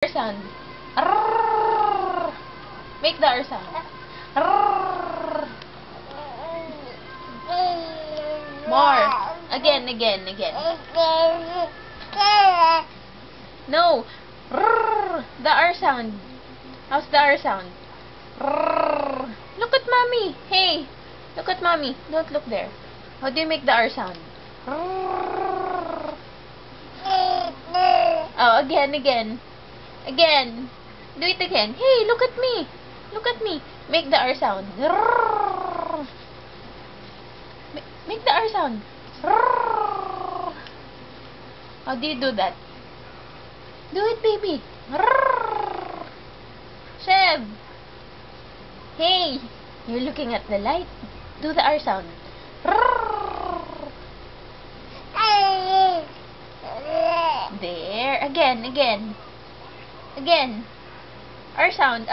Sound. Arrrrrrrr. Make the R sound. Arrrrrrrr. More. Again. No. Rrrr. The R sound. How's the R sound? Rrrr. Look at mommy. Hey. Look at mommy. Don't look there. How do you make the R sound? Rrrr. Oh, again. Again. Do it again. Hey, look at me. Look at me. Make the R sound. Make the R sound. How do you do that? Do it, baby. Shev. Hey, you're looking at the light. Do the R sound. There. Again. R sound.